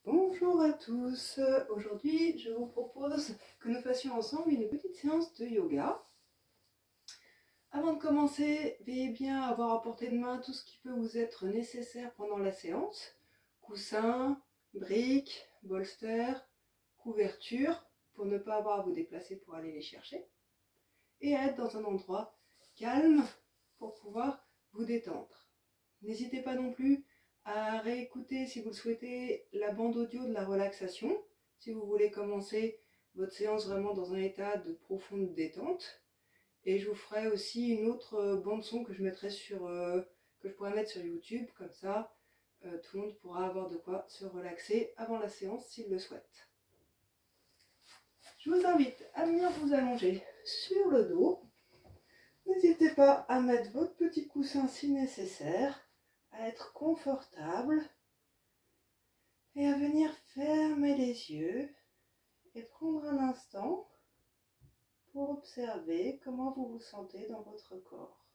Bonjour à tous, aujourd'hui je vous propose que nous fassions ensemble une petite séance de yoga. Avant de commencer, veillez bien à avoir à portée de main tout ce qui peut vous être nécessaire pendant la séance. Coussins, briques, bolster, couverture, pour ne pas avoir à vous déplacer pour aller les chercher. Et à être dans un endroit calme pour pouvoir vous détendre. N'hésitez pas non plus à réécouter, si vous le souhaitez, la bande audio de la relaxation, si vous voulez commencer votre séance vraiment dans un état de profonde détente. Et je vous ferai aussi une autre bande son que je mettrai que je pourrais mettre sur YouTube, comme ça tout le monde pourra avoir de quoi se relaxer avant la séance s'il le souhaite. Je vous invite à venir vous allonger sur le dos. N'hésitez pas à mettre votre petit coussin si nécessaire, à être confortable et à venir fermer les yeux et prendre un instant pour observer comment vous vous sentez dans votre corps.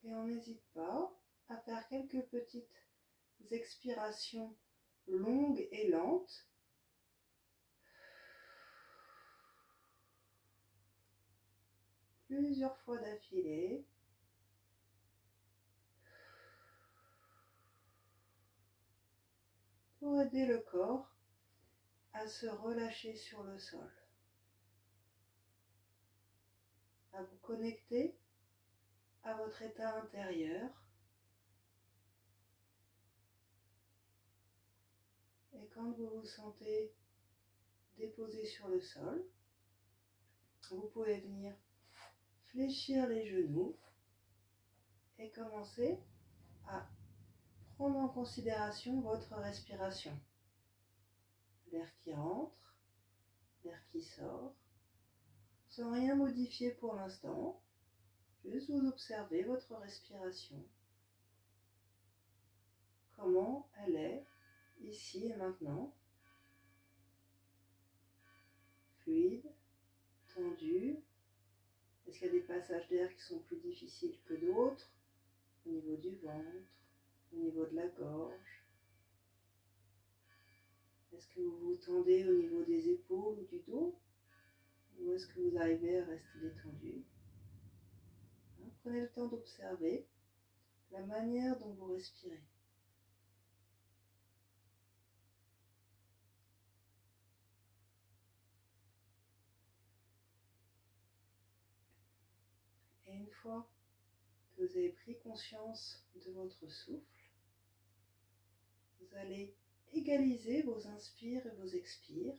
Et on n'hésite pas à faire quelques petites expirations longues et lentes. Plusieurs fois d'affilée. Pour aider le corps à se relâcher sur le sol. À vous connecter à votre état intérieur. Et quand vous vous sentez déposé sur le sol, vous pouvez venir fléchir les genoux et commencer à prendre en considération votre respiration. L'air qui rentre, l'air qui sort, sans rien modifier pour l'instant, juste vous observez votre respiration. Comment elle est ici et maintenant. Fluide, tendue. Est-ce qu'il y a des passages d'air qui sont plus difficiles que d'autres? Au niveau du ventre, au niveau de la gorge. Est-ce que vous vous tendez au niveau des épaules ou du dos? Ou est-ce que vous arrivez à rester détendu? Prenez le temps d'observer la manière dont vous respirez. Et une fois que vous avez pris conscience de votre souffle, vous allez égaliser vos inspires et vos expires,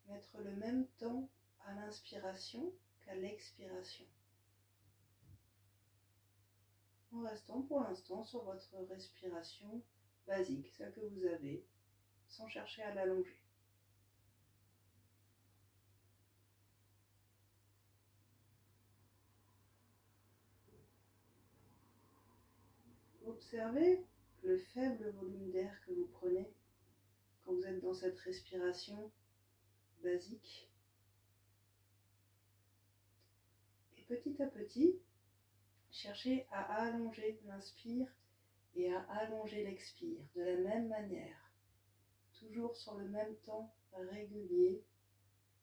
mettre le même temps à l'inspiration qu'à l'expiration, en restant pour l'instant sur votre respiration basique, celle que vous avez, sans chercher à l'allonger. Observez le faible volume d'air que vous prenez quand vous êtes dans cette respiration basique. Et petit à petit, cherchez à allonger l'inspire et à allonger l'expire de la même manière, toujours sur le même temps régulier,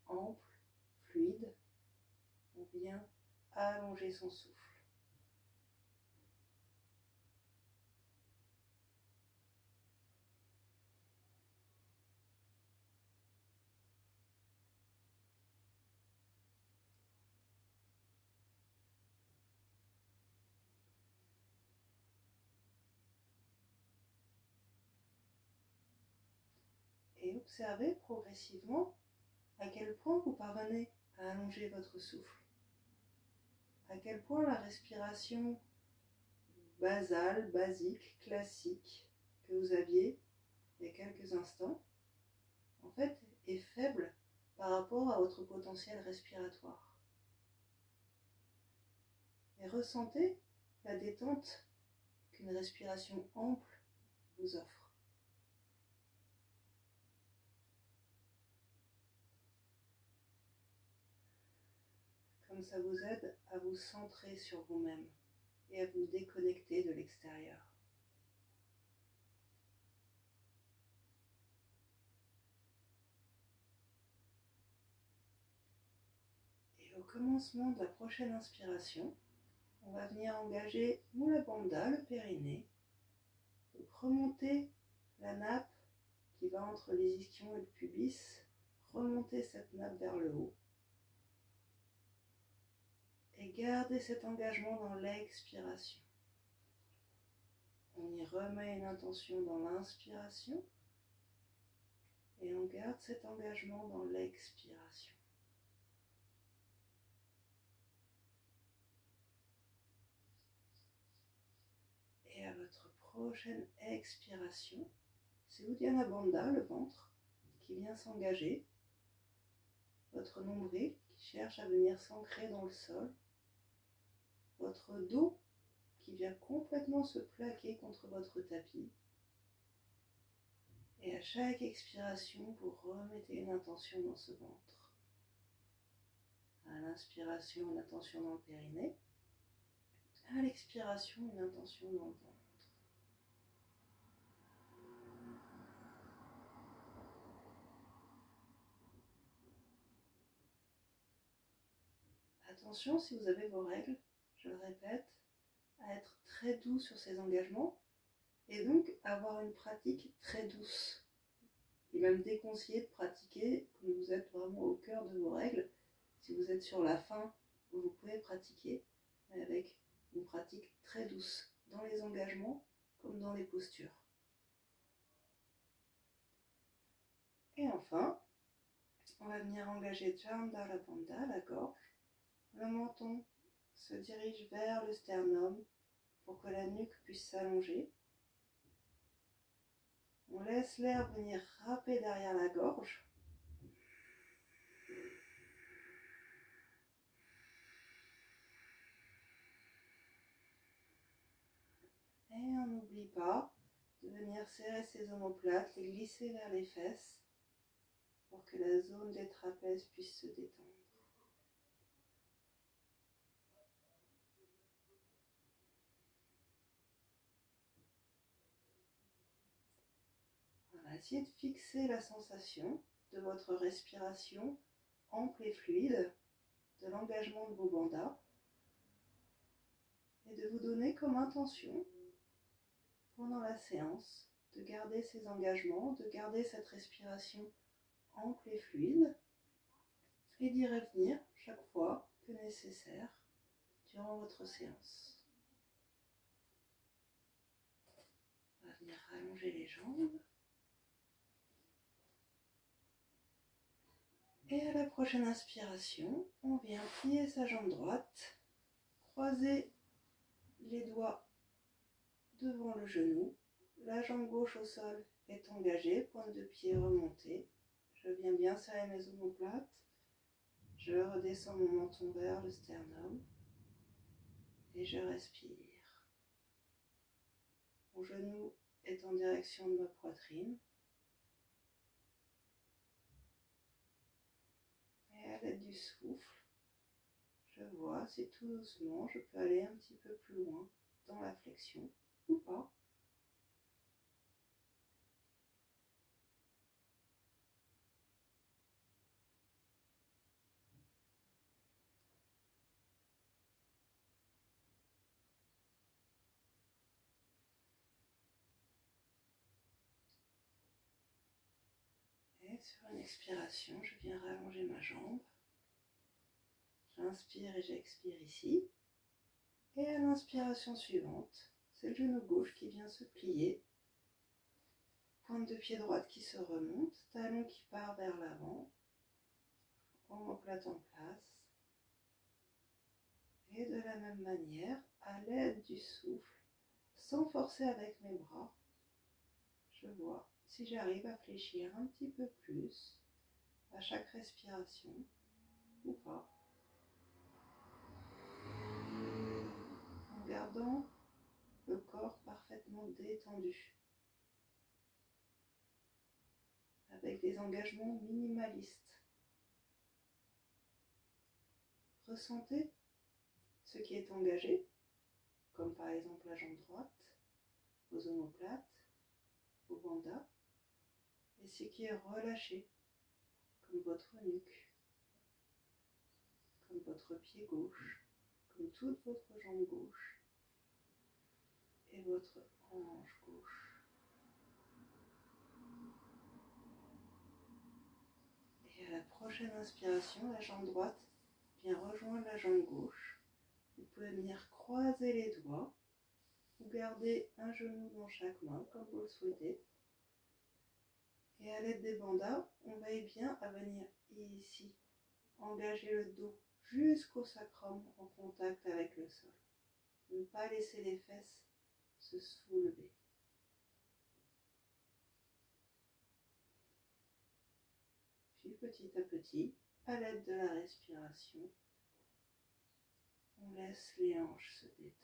ample, fluide. On vient allonger son souffle. Et observez progressivement à quel point vous parvenez à allonger votre souffle. À quel point la respiration basale, basique, classique que vous aviez il y a quelques instants, en fait, est faible par rapport à votre potentiel respiratoire. Et ressentez la détente qu'une respiration ample vous offre. comme ça vous aide à vous centrer sur vous-même et à vous déconnecter de l'extérieur. Et au commencement de la prochaine inspiration, on va venir engager Mula Bandha, le périnée. Donc remonter la nappe qui va entre les ischions et le pubis, remonter cette nappe vers le haut. Et garder cet engagement dans l'expiration. On y remet une intention dans l'inspiration et on garde cet engagement dans l'expiration. Et à votre prochaine expiration, c'est Uddiyana Bandha, le ventre, qui vient s'engager. Votre nombril qui cherche à venir s'ancrer dans le sol. Votre dos qui vient complètement se plaquer contre votre tapis. Et à chaque expiration, vous remettez une intention dans ce ventre. À l'inspiration, une intention dans le périnée. À l'expiration, une intention dans le ventre. Attention, si vous avez vos règles, je le répète, à être très doux sur ces engagements et donc avoir une pratique très douce. Il est même déconseillé de pratiquer quand vous êtes vraiment au cœur de vos règles. Si vous êtes sur la fin, vous pouvez pratiquer, mais avec une pratique très douce, dans les engagements comme dans les postures. Et enfin, on va venir engager Chandala Bandha, la gorge. Le menton se dirige vers le sternum pour que la nuque puisse s'allonger. On laisse l'air venir râper derrière la gorge. Et on n'oublie pas de venir serrer ses omoplates, les glisser vers les fesses pour que la zone des trapèzes puisse se détendre. Voilà, essayez de fixer la sensation de votre respiration ample et fluide, de l'engagement de vos bandhas, et de vous donner comme intention, pendant la séance, de garder ces engagements, de garder cette respiration ample et fluide, et d'y revenir chaque fois que nécessaire durant votre séance. On va venir rallonger les jambes. Et à la prochaine inspiration, on vient plier sa jambe droite, croiser les doigts devant le genou, la jambe gauche au sol est engagée, pointe de pied remontée. Je viens bien serrer mes omoplates, je redescends mon menton vers le sternum et je respire. Mon genou est en direction de ma poitrine. Et à l'aide du souffle, je vois si tout doucement je peux aller un petit peu plus loin dans la flexion ou pas. Et sur une expiration, je viens rallonger ma jambe. J'inspire et j'expire ici. Et à l'inspiration suivante, c'est le genou gauche qui vient se plier. Pointe de pied droite qui se remonte, talon qui part vers l'avant. Omoplate en place. Et de la même manière, à l'aide du souffle, sans forcer avec mes bras, je vois si j'arrive à fléchir un petit peu plus à chaque respiration ou pas. En gardant le corps parfaitement détendu, avec des engagements minimalistes. Ressentez ce qui est engagé, comme par exemple la jambe droite, vos omoplates, vos bandas, et ce qui est relâché, comme votre nuque, comme votre pied gauche, comme toute votre jambe gauche et votre hanche gauche. Et à la prochaine inspiration, la jambe droite vient rejoindre la jambe gauche. Vous pouvez venir croiser les doigts ou garder un genou dans chaque main comme vous le souhaitez. Et à l'aide des bandas, on veille bien à venir ici, engager le dos jusqu'au sacrum en contact avec le sol. Ne pas laisser les fesses se soulever. Puis petit à petit, à l'aide de la respiration, on laisse les hanches se détendre.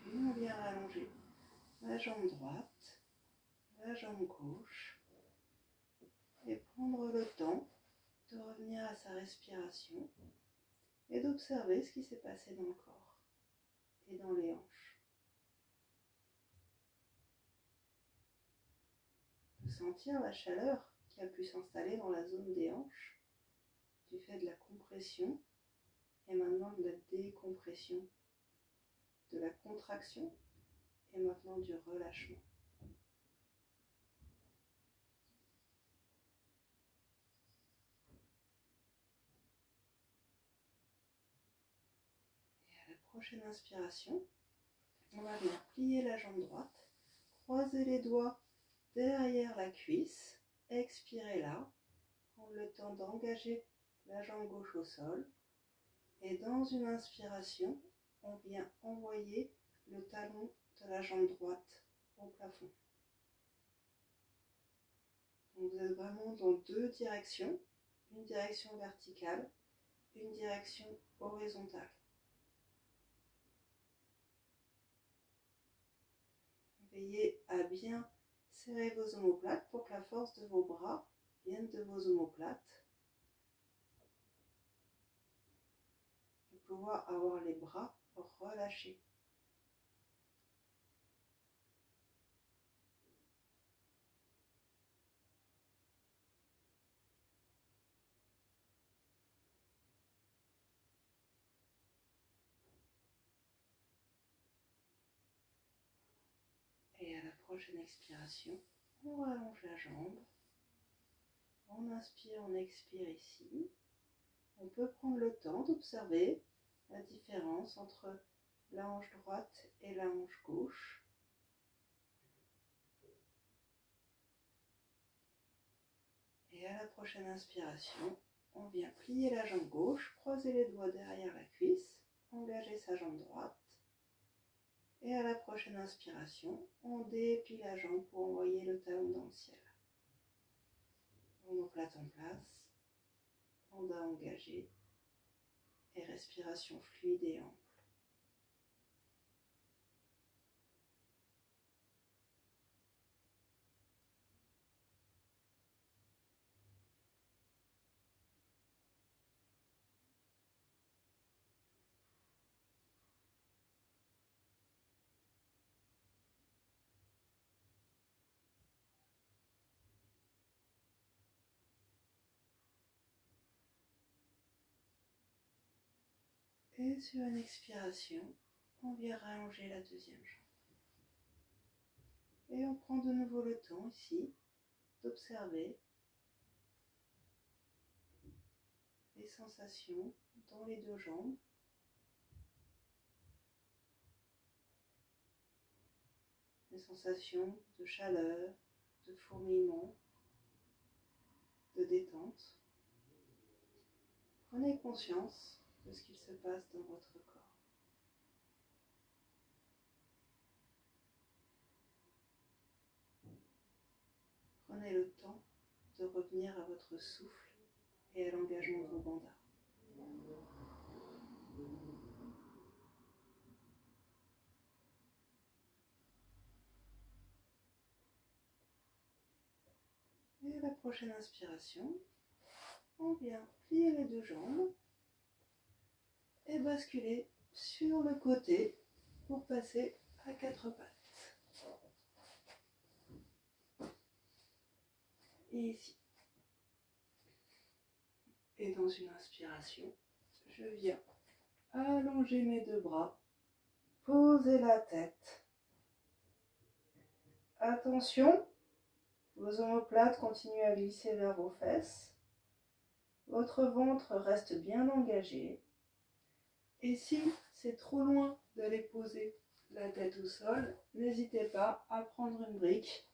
Puis on vient rallonger la jambe droite, la jambe gauche et prendre le temps de revenir à sa respiration et d'observer ce qui s'est passé dans le corps et dans les hanches. De sentir la chaleur qui a pu s'installer dans la zone des hanches du fait de la compression et maintenant de la décompression, de la contraction et maintenant du relâchement. Et à la prochaine inspiration, on va venir plier la jambe droite, croiser les doigts derrière la cuisse, expirez là, prendre le temps d'engager la jambe gauche au sol. Et dans une inspiration, on vient envoyer le talon de la jambe droite au plafond. Donc vous êtes vraiment dans deux directions, une direction verticale, une direction horizontale. Veillez à bien serrer vos omoplates pour que la force de vos bras vienne de vos omoplates. Et pouvoir avoir les bras relâchés. Et à la prochaine expiration, on rallonge la jambe. On inspire, on expire ici. On peut prendre le temps d'observer la différence entre la hanche droite et la hanche gauche. Et à la prochaine inspiration, on vient plier la jambe gauche, croiser les doigts derrière la cuisse, engager sa jambe droite. Et à la prochaine inspiration, on déplie la jambe pour envoyer le talon dans le ciel. Omoplate en place, banda engagé et respiration fluide et ample. Et sur une expiration, on vient rallonger la deuxième jambe. Et on prend de nouveau le temps ici d'observer les sensations dans les deux jambes. Les sensations de chaleur, de fourmillement, de détente. Prenez conscience de ce qu'il se passe dans votre corps. prenez le temps de revenir à votre souffle et à l'engagement de vos bandhas. Et à la prochaine inspiration, on vient plier les deux jambes et basculer sur le côté pour passer à quatre pattes. Et ici. Et dans une inspiration, je viens allonger mes deux bras, poser la tête. Attention, vos omoplates continuent à glisser vers vos fesses. Votre ventre reste bien engagé. Et si c'est trop loin d'aller poser la tête au sol, n'hésitez pas à prendre une brique,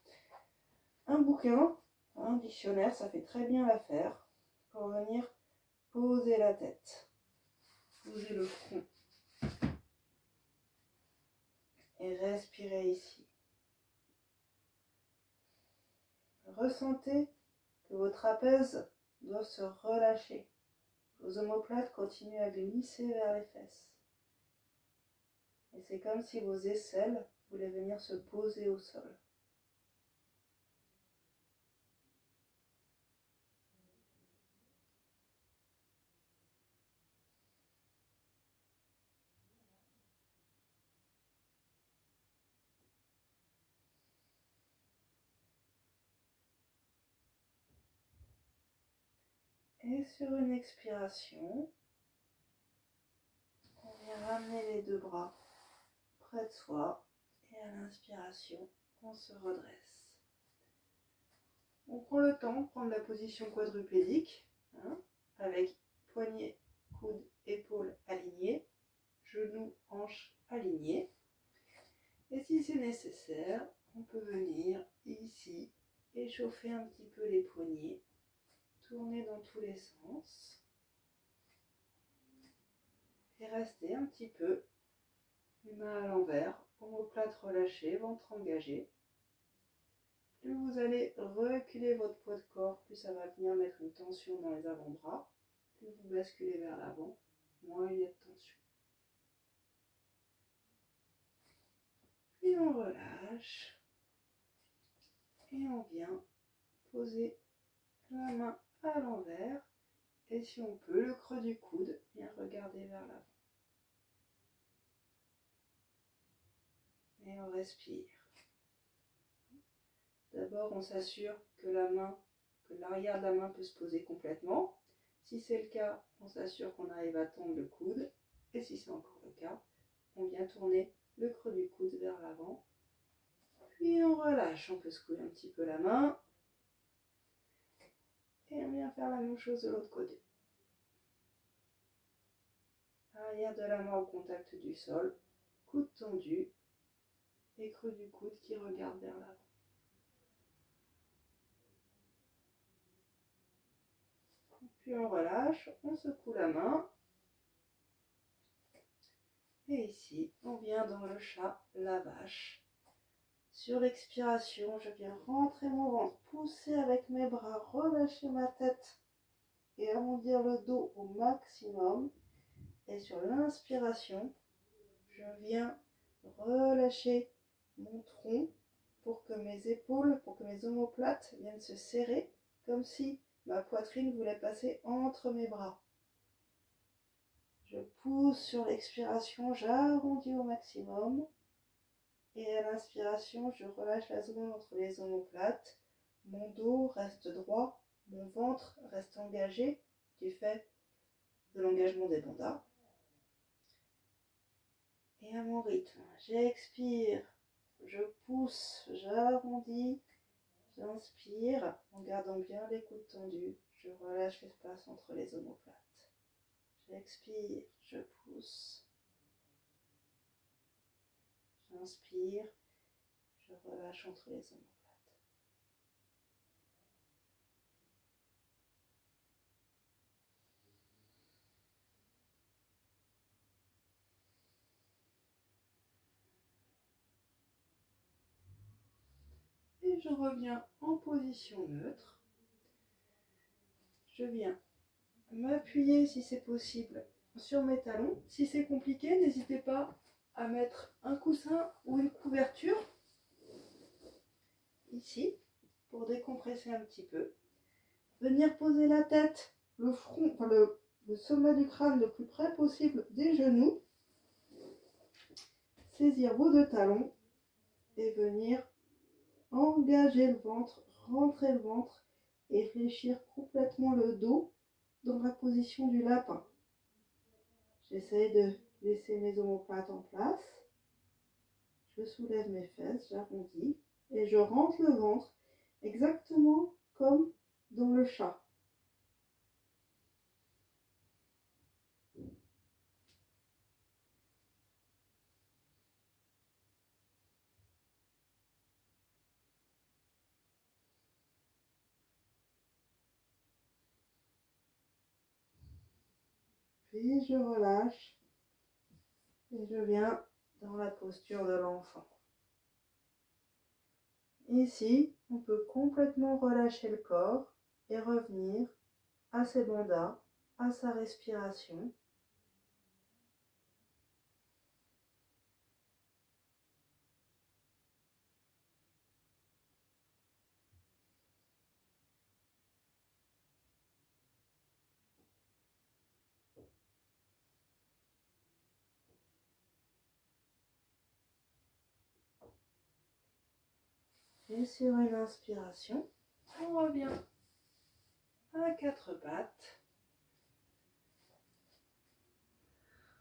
un bouquin, un dictionnaire, ça fait très bien l'affaire pour venir poser la tête, poser le front et respirez ici. Ressentez que vos trapèzes doivent se relâcher. Vos omoplates continuent à glisser vers les fesses. Et c'est comme si vos aisselles voulaient venir se poser au sol. Et sur une expiration, on vient ramener les deux bras près de soi. Et à l'inspiration, on se redresse. On prend le temps de prendre la position quadrupédique, avec poignets, coudes, épaules alignés, genoux, hanches alignés. Et si c'est nécessaire, on peut venir ici échauffer un petit peu les poignets, tourner dans tous les sens et rester un petit peu les mains à l'envers, omoplate relâchée, ventre engagé. Plus vous allez reculer votre poids de corps, plus ça va venir mettre une tension dans les avant-bras. Plus vous basculez vers l'avant, moins il y a de tension. Et on relâche. Et on vient poser la main à l'envers. Et si on peut, le creux du coude vient regarder vers l'avant. Et on respire. D'abord, on s'assure que l'arrière de la main peut se poser complètement. Si c'est le cas, on s'assure qu'on arrive à tendre le coude. Et si c'est encore le cas, on vient tourner le creux du coude vers l'avant. Puis on relâche. On peut secouer un petit peu la main. Et on vient faire la même chose de l'autre côté. Arrière de la main au contact du sol. Coude tendu. Et creux du coude qui regarde vers l'avant. Puis on relâche, on secoue la main. Et ici, on vient dans le chat, la vache. Sur l'expiration, je viens rentrer mon ventre, pousser avec mes bras, relâcher ma tête et arrondir le dos au maximum. Et sur l'inspiration, je viens relâcher mon tronc pour que mes épaules, pour que mes omoplates viennent se serrer, comme si ma poitrine voulait passer entre mes bras. Je pousse sur l'expiration, j'arrondis au maximum. Et à l'inspiration, je relâche la zone entre les omoplates. Mon dos reste droit, mon ventre reste engagé du fait de l'engagement des bandhas. Et à mon rythme, j'expire, je pousse, j'arrondis, j'inspire en gardant bien les coudes tendus. Je relâche l'espace entre les omoplates. J'expire, je pousse. J'inspire, je relâche entre les omoplates. Et je reviens en position neutre. Je viens m'appuyer si c'est possible sur mes talons. Si c'est compliqué, n'hésitez pas à mettre un coussin ou une couverture ici pour décompresser un petit peu. Venir poser la tête, le front, enfin le sommet du crâne le plus près possible des genoux. Saisir vos deux talons et venir engager le ventre, rentrer le ventre et fléchir complètement le dos dans la position du lapin. J'essaye de laisser mes omoplates en place. Je soulève mes fesses, j'arrondis et je rentre le ventre exactement comme dans le chat. Puis je relâche et je viens dans la posture de l'enfant. Ici, on peut complètement relâcher le corps et revenir à ses bandas, à sa respiration. Et sur une inspiration, on revient à quatre pattes.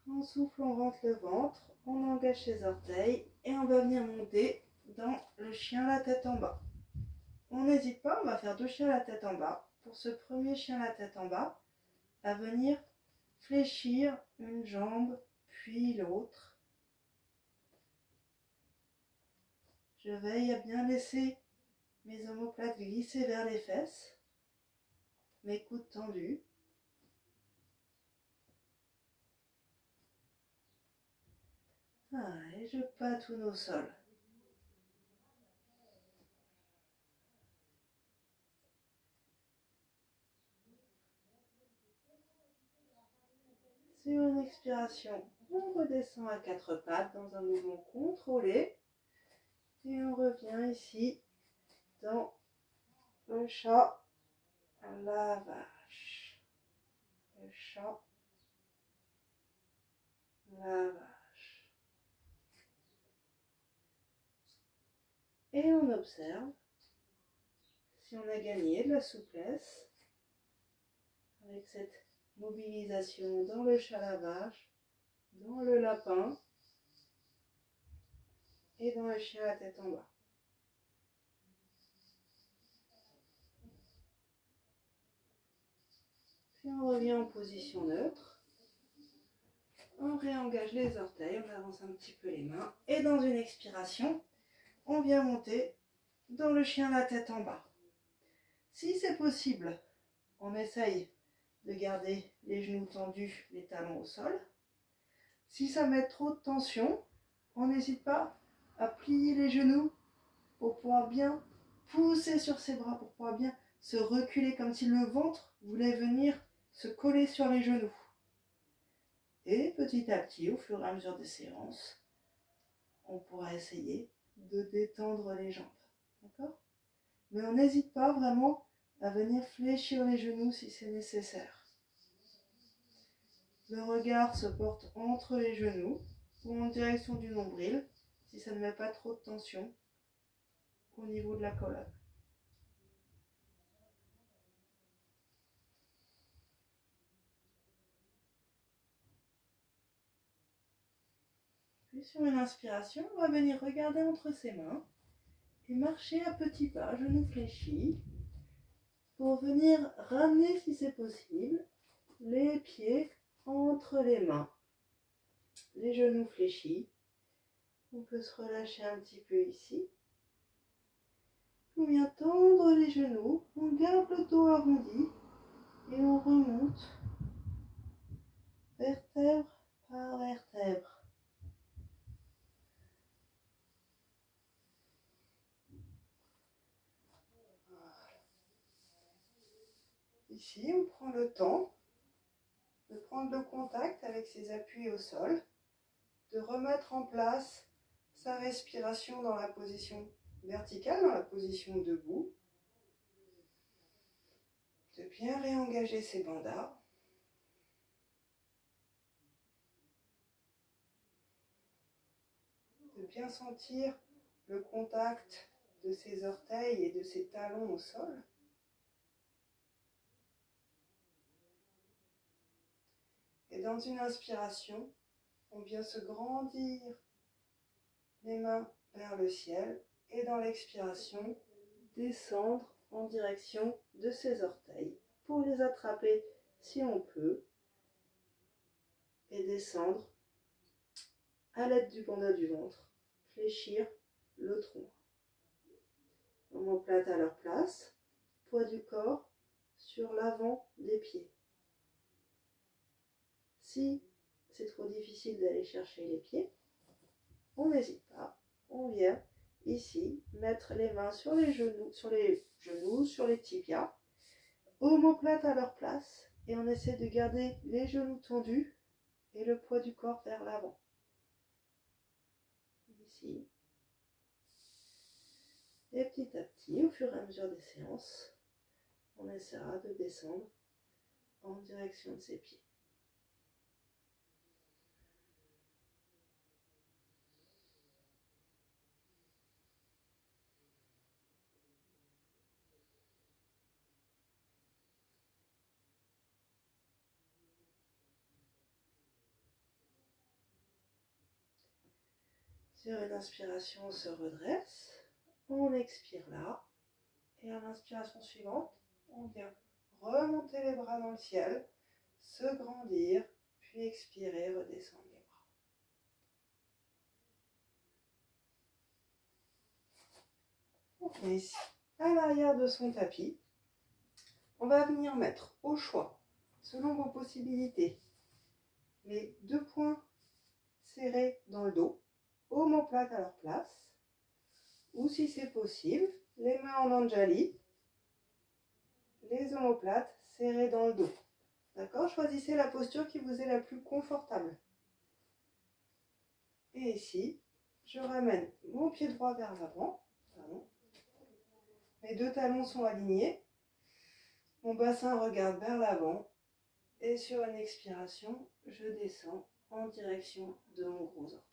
On souffle, on rentre le ventre, on engage ses orteils et on va venir monter dans le chien la tête en bas. On n'hésite pas, on va faire deux chiens la tête en bas. Pour ce premier chien la tête en bas, à venir fléchir une jambe puis l'autre. Je veille à bien laisser mes omoplates glisser vers les fesses, mes coudes tendus. Et je patoune au sol. Sur une expiration, on redescend à quatre pattes dans un mouvement contrôlé. Et on revient ici dans le chat, la vache. Le chat, la vache. Et on observe si on a gagné de la souplesse avec cette mobilisation dans le chat, la vache, dans le lapin et dans le chien la tête en bas. Puis on revient en position neutre. On réengage les orteils, on avance un petit peu les mains. Et dans une expiration, on vient monter dans le chien la tête en bas. Si c'est possible, on essaye de garder les genoux tendus, les talons au sol. Si ça met trop de tension, on n'hésite pas à plier les genoux pour pouvoir bien pousser sur ses bras, pour pouvoir bien se reculer comme si le ventre voulait venir se coller sur les genoux. Et petit à petit, au fur et à mesure des séances, on pourra essayer de détendre les jambes. D'accord ? Mais on n'hésite pas vraiment à venir fléchir les genoux si c'est nécessaire. Le regard se porte entre les genoux ou en direction du nombril si ça ne met pas trop de tension au niveau de la colonne. Puis sur une inspiration, on va venir regarder entre ses mains et marcher à petits pas, genoux fléchis, pour venir ramener, si c'est possible, les pieds entre les mains. Les genoux fléchis. On peut se relâcher un petit peu ici. On vient tendre les genoux, on garde le dos arrondi et on remonte vertèbre par vertèbre. Ici, on prend le temps de prendre le contact avec ses appuis au sol, de remettre en place sa respiration dans la position verticale, dans la position debout, de bien réengager ses bandas. De bien sentir le contact de ses orteils et de ses talons au sol. Et dans une inspiration, on vient se grandir les mains vers le ciel et dans l'expiration, descendre en direction de ses orteils pour les attraper si on peut et descendre à l'aide du bandeau du ventre, fléchir le tronc. Omoplates à leur place, poids du corps sur l'avant des pieds. Si c'est trop difficile d'aller chercher les pieds, on n'hésite pas, on vient ici mettre les mains sur les genoux, sur les tibias, omoplates à leur place et on essaie de garder les genoux tendus et le poids du corps vers l'avant. Ici. Et petit à petit, au fur et à mesure des séances, on essaiera de descendre en direction de ses pieds. Sur une inspiration, on se redresse, on expire là, et à l'inspiration suivante, on vient remonter les bras dans le ciel, se grandir, puis expirer, redescendre les bras. On est ici, à l'arrière de son tapis. On va venir mettre au choix, selon vos possibilités, les 2 poings serrés dans le dos, omoplates à leur place, ou si c'est possible, les mains en anjali, les omoplates serrées dans le dos. D'accord? Choisissez la posture qui vous est la plus confortable. Et ici, je ramène mon pied droit vers l'avant. Mes 2 talons sont alignés. Mon bassin regarde vers l'avant. Et sur une expiration, je descends en direction de mon gros orteil.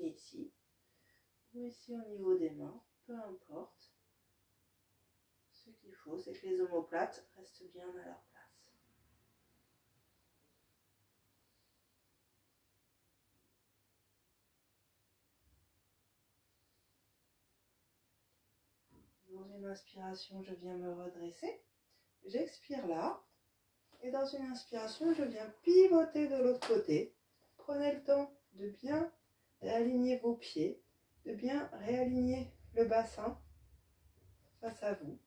Et ici, ou ici au niveau des mains, peu importe. Ce qu'il faut, c'est que les omoplates restent bien à leur place. Dans une inspiration, je viens me redresser. J'expire là. Et dans une inspiration, je viens pivoter de l'autre côté. Prenez le temps de bien réaligner vos pieds, de bien réaligner le bassin face à vous.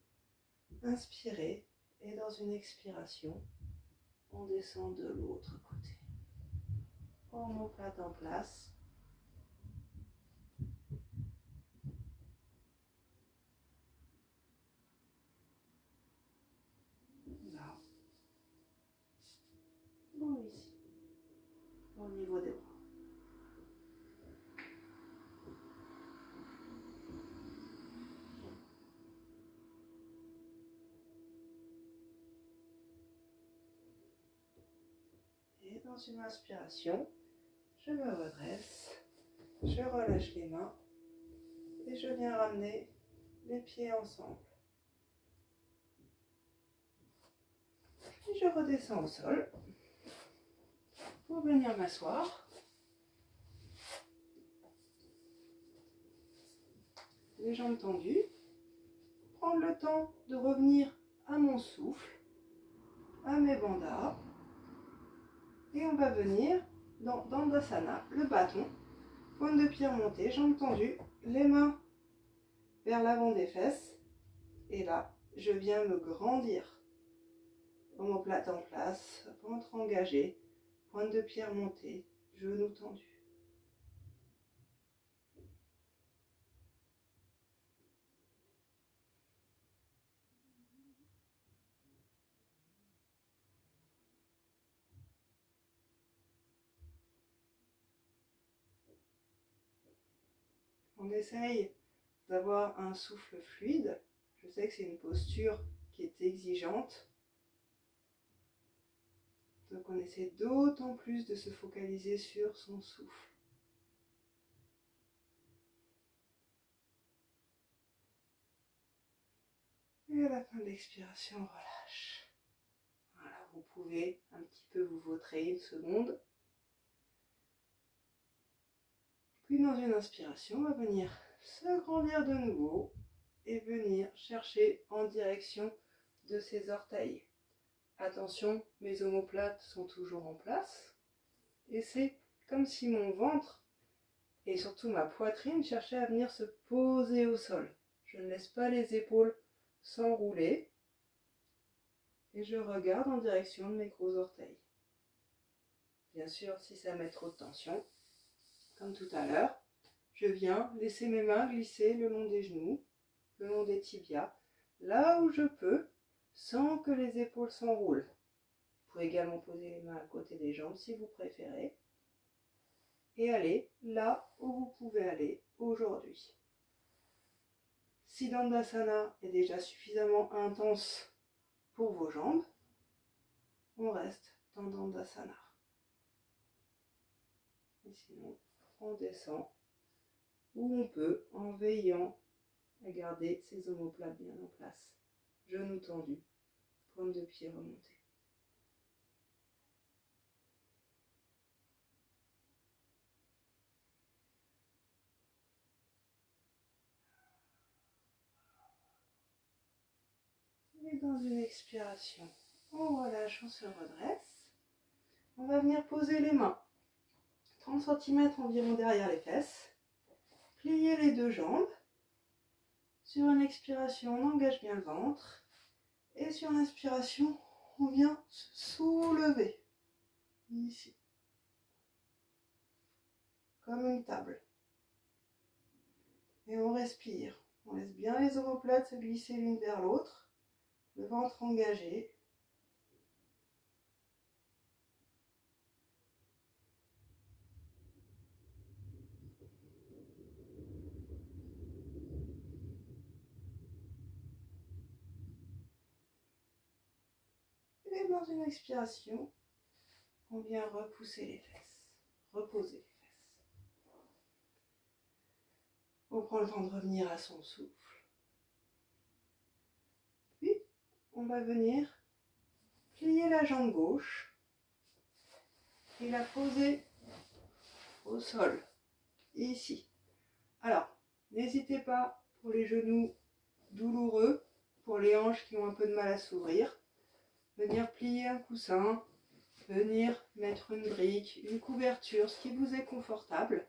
Inspirez et dans une expiration, on descend de l'autre côté. Omoplate en place. Là. Ou ici. Au niveau des bras. Et dans une inspiration, je me redresse, je relâche les mains et je viens ramener les pieds ensemble. Et je redescends au sol pour venir m'asseoir. Les jambes tendues. Prendre le temps de revenir à mon souffle, à mes bandas. Et on va venir dans Dandasana, le bâton, pointe de pied remontée, jambes tendues, les mains vers l'avant des fesses. Et là, je viens me grandir. Omoplate en place, ventre engagé, pointe de pied remontée, genoux tendus. On essaye d'avoir un souffle fluide. Je sais que c'est une posture qui est exigeante. Donc on essaie d'autant plus de se focaliser sur son souffle. Et à la fin de l'expiration, on relâche. Voilà, vous pouvez un petit peu vous vautrer une seconde. Puis dans une inspiration, on va venir se grandir de nouveau et venir chercher en direction de ses orteils. Attention, mes omoplates sont toujours en place. Et c'est comme si mon ventre et surtout ma poitrine cherchaient à venir se poser au sol. Je ne laisse pas les épaules s'enrouler. Et je regarde en direction de mes gros orteils. Bien sûr, si ça met trop de tension, comme tout à l'heure, je viens laisser mes mains glisser le long des genoux, le long des tibias, là où je peux, sans que les épaules s'enroulent. Vous pouvez également poser les mains à côté des jambes si vous préférez. Et aller là où vous pouvez aller aujourd'hui. Si Dandasana est déjà suffisamment intense pour vos jambes, on reste dans Dandasana. Et sinon, on descend où on peut en veillant à garder ses omoplates bien en place. Genoux tendus, pointe de pied remontée. Et dans une expiration, on relâche, on se redresse. On va venir poser les mains 30 cm environ derrière les fesses. Plier les deux jambes. Sur une expiration, on engage bien le ventre. Et sur l'inspiration, on vient se soulever. Ici. Comme une table. Et on respire. On laisse bien les omoplates se glisser l'une vers l'autre. Le ventre engagé. Et dans une expiration, on vient repousser les fesses. Reposer les fesses. On prend le temps de revenir à son souffle. Puis, on va venir plier la jambe gauche et la poser au sol, ici. Alors, n'hésitez pas pour les genoux douloureux, pour les hanches qui ont un peu de mal à s'ouvrir, venir plier un coussin, venir mettre une brique, une couverture, ce qui vous est confortable.